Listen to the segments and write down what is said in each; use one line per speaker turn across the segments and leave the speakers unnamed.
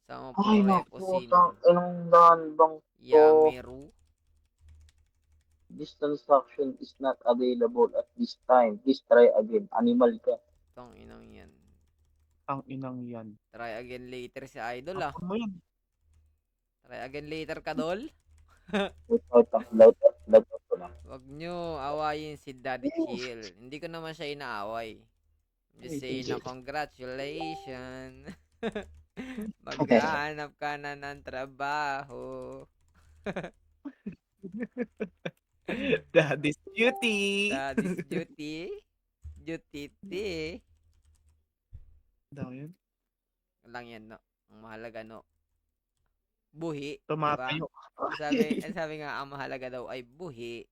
Saan mo
Ay, naku,
pureposin?
inang daan bang to?
Yameru?
This transaction is not available at this time. Please try again. Animal ka.
Tang inang yan.
Ang inang yan.
Try again later si Idol ah.
Tapon mo yan.
Try again later ka, Dol.
Without ang loud at loud ko lang.
Wag nyo awayin si Daddy Chill. Hindi ko naman siya inaaway. Just say na congratulations. Maghahanap ka na ng trabaho.
Daddy's duty.
Daddy's duty. Duty.
Daw yun.
Lang yan, no? Ang mahalaga, no? Buhi.
Tumatayo.
Sabi nga, ang mahalaga daw ay buhi.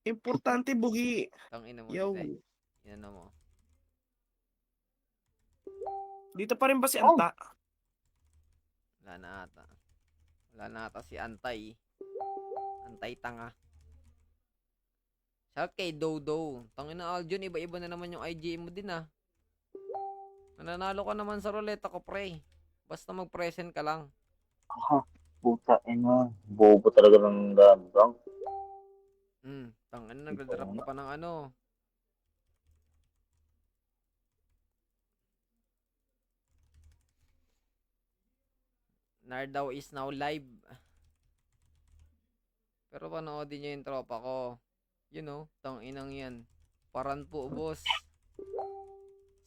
Importante buhi.
Tang ina mo,
Yo.
Inday. Yan mo.
Dito pa rin ba si Anta?
Wala na ata. Wala na ata si Antay. Antay tanga. Shout kay Dodo. Tangina Aljon, iba-iba na naman yung IG mo din ah. Nananalo ka naman sa ruleta ko, pre. Basta mag-present ka lang.
Puta, bobo talaga ng daan bang.
Tangina, nagdadrap ka pa ng ano. Nardaw is now live. Pero panoodin niyo yung tropa ko. You know, tanginang yan. Paran po, boss.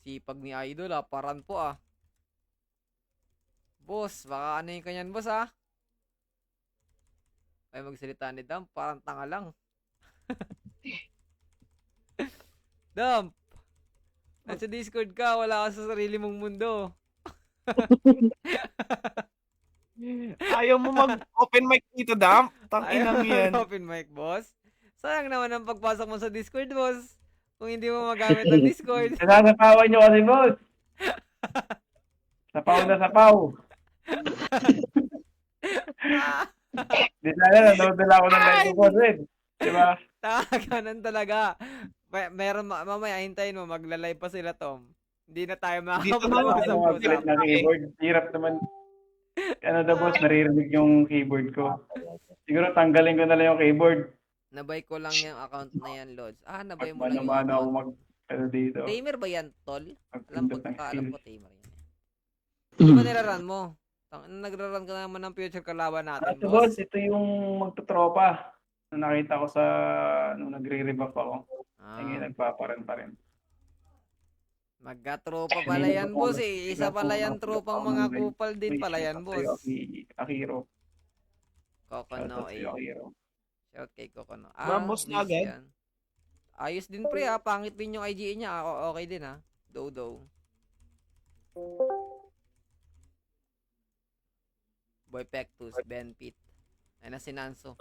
Sipag ni Idol ah, paran po ah. Boss, baka ano yung kanyan, boss ah. Ay magsalita ni Dump, parang tanga lang. Dump! Nasa Discord ka, wala ka sa sarili mong mundo.
Ayaw mo mag-open mic dito, Dam? Tanginang yan.
Open mic, boss. Sayang naman ang pagpasok mo sa Discord, boss. Kung hindi mo magamit ang Discord.
Nasasapawan nyo kasi, boss. Sapaw na sapaw. Di sana, nanoodala ako ng live ko, boss, eh. Diba?
Ganun talaga. Meron, mamaya, hintayin mo, magla-live pa sila, Tom. Hindi na tayo
Dito na lang.
makakapag-usap.
Ng keyboard. Hirap naman. Ano daw, boss, naririnig yung keyboard ko. Siguro tanggalin ko na lang yung keyboard.
Nabay ko lang yung account na yan, Lods. Nabay mo lang yung
Mano-mano ako
account.
ano dito.
Tamer ba yan, Tol? Alam
Magpindot ng
pagkakaalam ko,
skills.
Tamer yan. Ano ba niraran mo? Nagraran ka naman ng future kalaban natin,
Ito,
boss.
boss, ito yung magtutropa. Na nakita ko sa, nung nagre-rebuff ako. Ngayon, nagpaparan pa rin.
Magka-tropa pala yan, boss eh. Isa pala yan tropang mga kupal din pala yan, boss.
Akiro.
Kokono eh.
Akiro.
Shout kay Kokono.
Ramos na
miss
agad?
yan. Ayos din pre ha. Pangit din yung IGE niya. Okay din ha. Dodo. Boy Pectus, Ben Pitt. Ay na si Nanso.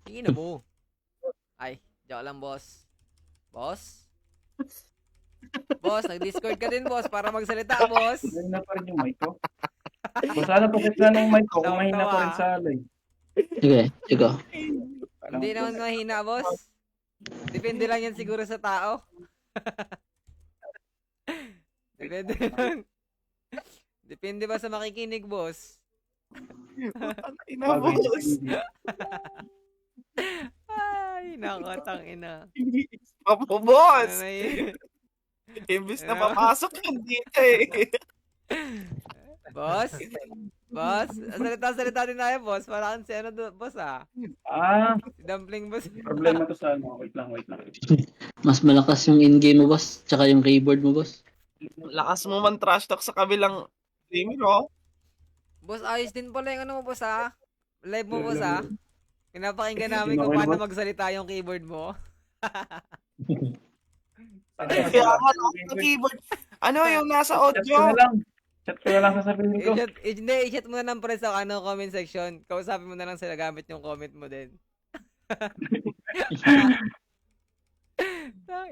Tingin na mo. Ay, joke lang boss. Boss? Boss, nag-discord ka din boss para magsalita boss.
Mahina pa rin yung mic ko. Boss, ano pa kita ng mic ko? Kung mahina pa rin sa alay.
Sige.
Hindi naman mahina boss. Depende lang yan siguro sa tao. Depende lang. Depende ba sa makikinig boss?
Ina, boss.
Ay, nakatang ina.
Papo, boss.
Ano na yun?
Imbis na papasok yun dito eh.
Boss? Boss? Salita din tayo, boss. Parang si ano, boss ah. Si Dumpling, boss.
Problema to sa ano. Wait lang.
Mas malakas yung in-game mo, boss. Tsaka yung keyboard mo, boss.
Lakas mo man trash talk sa kabilang team, no?
Boss, ayos din pala yung ano mo, boss ah. Live mo, boss ah. Pinapakinggan namin kung paano magsalita yung keyboard mo.
Kaya nga ng keyboard. Ano yung nasa audio?
Chat ko na lang sasabihin ko.
I-chat mo na ng pre sa ano, comment section. Kausapin mo na lang sila gamit yung comment mo din.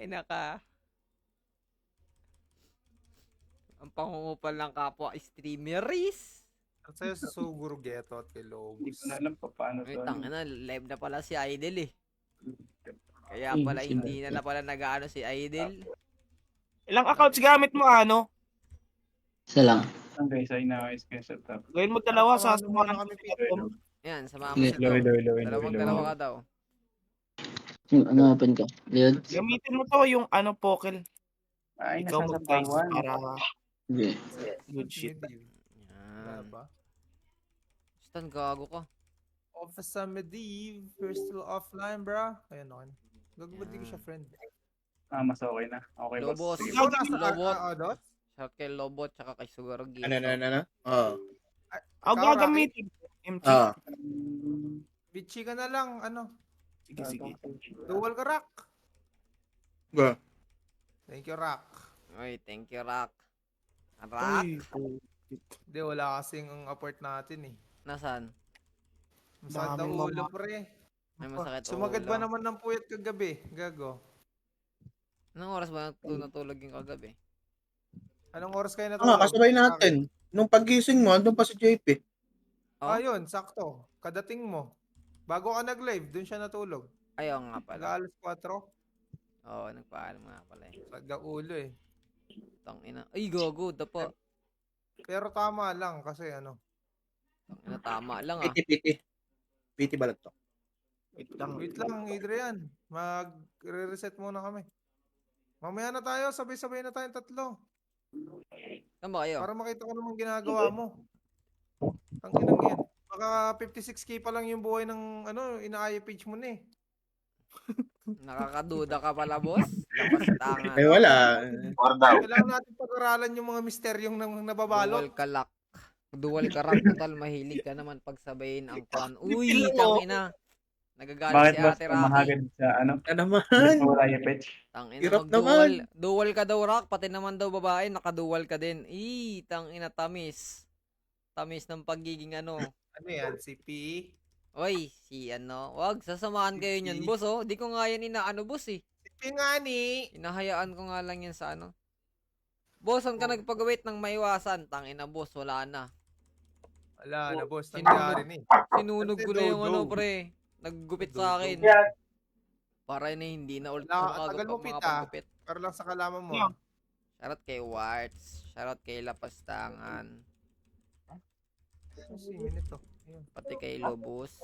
Ina ka. Ang pangungupal ng kapwa streameries.
Ang sayo sa Suguro Ghetto at kay Lobos.
Hindi ko na alam pa paano
Ay,
to.
tangina, live na pala si Idol eh. Kaya pala hindi na pala nag-aano si Idol.
Ilang accounts gamit mo, ano?
Isa lang.
Ang guys, ay na-screenshot up.
Gawin mo dalawa,
Tawagan mo muna
sasamahan
kami,
ko
Pete.
si
Yan, samahan mo
Sige.
si Tom.
Loy.
Dalawa ka daw.
Ano open ka? Leon?
Gamitin mo to yung Pokel.
Ay,
Ikaw mag-dice
nasasapawan.
para
Sige.
good shit.
Wala
Yan.
ba?
Stan, gago ka.
Officer Mediv, you're still offline, bro. Ayun, okay na. Gago ba di ko siya friend?
Mas okay na. Okay, boss.
Lobos.
Sige.
Ikaw nasa
Lobot.
Dos?
Shout kay Lobot, tsaka kay Sugaro Gito.
Ano? Oo.
Ako
Ikaw,
gagamitin. MT.
Bitchy ka na lang, ano?
Sige.
Dual ka, Rock.
Ba?
Thank you, Rock.
Oy, thank you, Rock. Rock?
Hindi, wala kasing ang apport natin eh.
Nasaan?
Masakit ang
Daming
ulo,
mga-
pre.
May masakit
Sumagad
ulo.
ba naman ng puyat kagabi? Gago.
Anong oras ba natulog yung kagabi?
Anong oras kayo
Nga,
natulog?
kasabay natin. Nung pagising mo, andun pa si JP.
Oh?
Yun, sakto. Kadating mo. Bago ka nag-live, dun siya natulog.
Ayaw nga pala.
Alas 4.
Oo, nagpaalam nga pala eh.
Sagda ulo eh.
Tangina. Ay, gago. Dapa.
Pero tama lang kasi ano.
Tangina, tama lang ah.
PT balag to.
Wait lang.
Wait lang, Adrian. Mag-reset muna kami. Mamaya na tayo, sabay-sabay na tayong tatlo.
Saan ba kayo?
Para makita ko naman ginagawa mo. Ang inang yan. Baka 56k pa lang yung buhay ng inaaya page mo na eh.
Nakakaduda ka pala, boss? Lapas tanga.
Eh wala.
Or daw.
Kailangan natin pag-aralan yung mga misteryong nababalot.
Dual ka lock. Dual ka rock. Total, mahilig ka naman pagsabayin ang kwan. Uy, tangina. Nagagalit
Bakit,
si
boss?
Ate Rocky.
Mahagad sa
naman.
Wala yung pitch.
Tangina,
Hirap
mag-dual. Dual ka daw, Rock. Pati naman daw babae, nakadual ka din. Tangina, tamis. Tamis ng pagiging
Ano yan? Si P?
Oy, si wag, sasamahan kayo niyan, boss, oh. Di ko nga yan boss, eh.
Si P nga ni.
Hinahayaan ko nga lang yan sa Boss, saan ka nagpag-wait ng maiwasan? Tangina, boss, wala na.
Wala na boss,
Sino
nangyari ni.
Sinunog ko na yung
Dodo.
pre. Naggupit sa akin. Para na hindi na ulit
Tagal mo, Pita.
makapagupit.
Para lang sa kalaman mo.
Yeah.
Shoutout kay Warts. Shoutout kay Lapastangan.
Si minute to. Ayun.
Pati kay Lobos.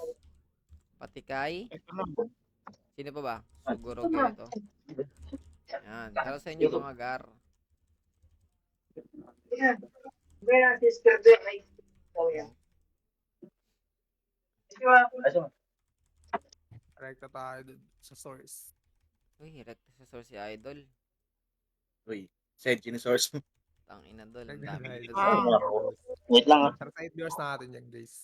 Pati kay...
Ito na.
Sino pa ba? Siguro ito. Yan. Shoutout sa inyo mga gar.
Rekta tayo dun sa source.
Uy, rekta sa source si Idol.
Uy, said source mo.
Tangina dol. Ang
Rekta
dami
tayo
dito.
dun sa
Wait lang ah.
Sa side viewers natin yan, guys.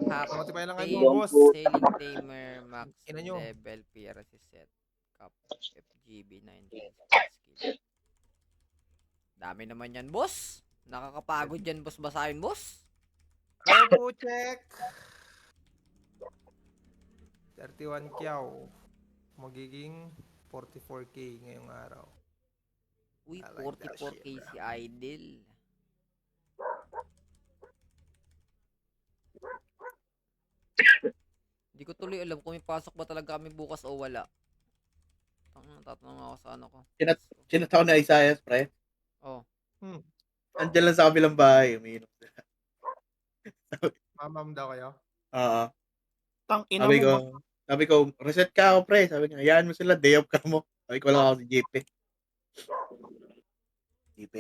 Hack.
Pati pa lang
Tail,
kayo, boss.
Sailing Tamer, Max
Ina nyo.
Level, PRC Set, Cup, FGB, 19 skill. Dami naman yan, boss. Nakakapagod yan, boss. Basahin, boss.
Robo check. 31 kyaw. Magiging 44k ngayong araw.
Uy,
I like that
44k
shit,
si Idol. Hindi ko tuloy alam kung may pasok ba talaga kami bukas o wala. Tatanong ako sa ko.
Sinataw na Isaias, pre.
Oh.
Andiyan lang sa kabilang bahay. Umiinom sila.
Mamam daw kayo?
Oo.
Tang ina
Sabi
mo.
ko, sabi ko, reset ka ako, pre. Sabi niya, hayaan mo sila, day off ka mo. Sabi ko lang ako si JP.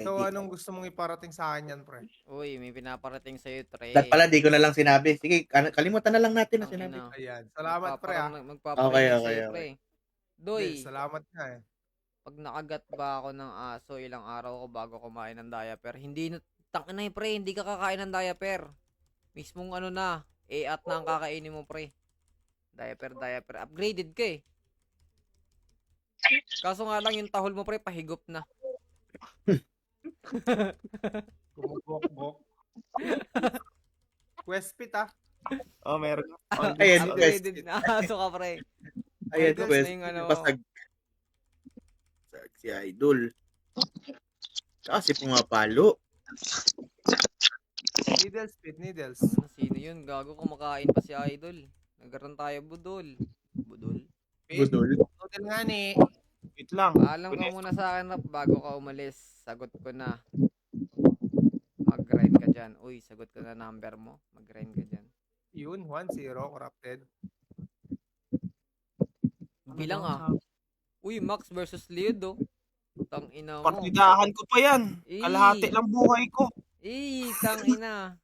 So, anong gusto mong iparating sa akin yan, pre?
Uy, may pinaparating sa'yo, Tre.
Dahil pala, di ko na lang sinabi. Sige, kalimutan na lang natin na sinabi.
Tangina.
Ayan. Salamat, pre, ah.
Magpaparinig
Okay,
sa'yo,
okay.
pre.
Hindi,
Doy,
salamat nga, eh.
pag nakagat ba ako ng aso, ilang araw ko bago kumain ng diaper. Hindi na, tangina pre, hindi ka kakain ng diaper. Mismong na, at na ang kakainin mo, pre. Diaper. Upgraded ka eh. Kaso nga lang yung tahol mo, pre, pahigop na.
Gumugok-gok. Questpit, ah.
Oh, meron.
Ayan,
Upgraded na aso ka, pre.
Ayan,
Idol
quest.
na yung
Basag. Si Idol. Tsaka si Pumapalo.
Needles.
Sino yun? Gago, kumakain pa si Idol. Nagkaroon tayo budol. Budol?
Budol.
Hotel nga ni.
Wait lang.
Paalam ka muna sa akin, Rap, bago ka umalis. Sagot ko na. Mag-rest. Uy, sagot ko na number mo. Mag-rhyme ka dyan.
Yun, 1-0, corrupted.
Bilang ah. Uy, Max versus Leo, tang ina mo.
Partidahan ko pa yan. Kalahati lang buhay ko.
Tang ina.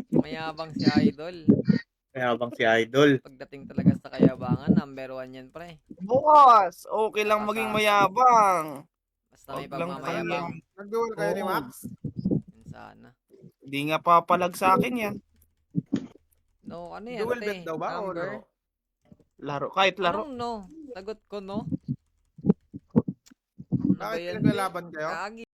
Mayabang si Idol.
Kaya bang si Idol.
Pagdating talaga sa kayabangan, number 1 yan, pre.
Bukas, okay lang maging mayabang.
Basta may
Wag lang
pagmamayabang.
Nag-duel kayo ni
Oo.
Max?
Yun sana.
Hindi nga papalag sa akin yan.
No, ano yan,
Duel
te?
bet daw ba o
Number?
no?
Laro, kahit laro.
Anong no? Sagot ko no? Ano ba
Bakit
yan, te?
pinaglalaban kayo?
Kagi.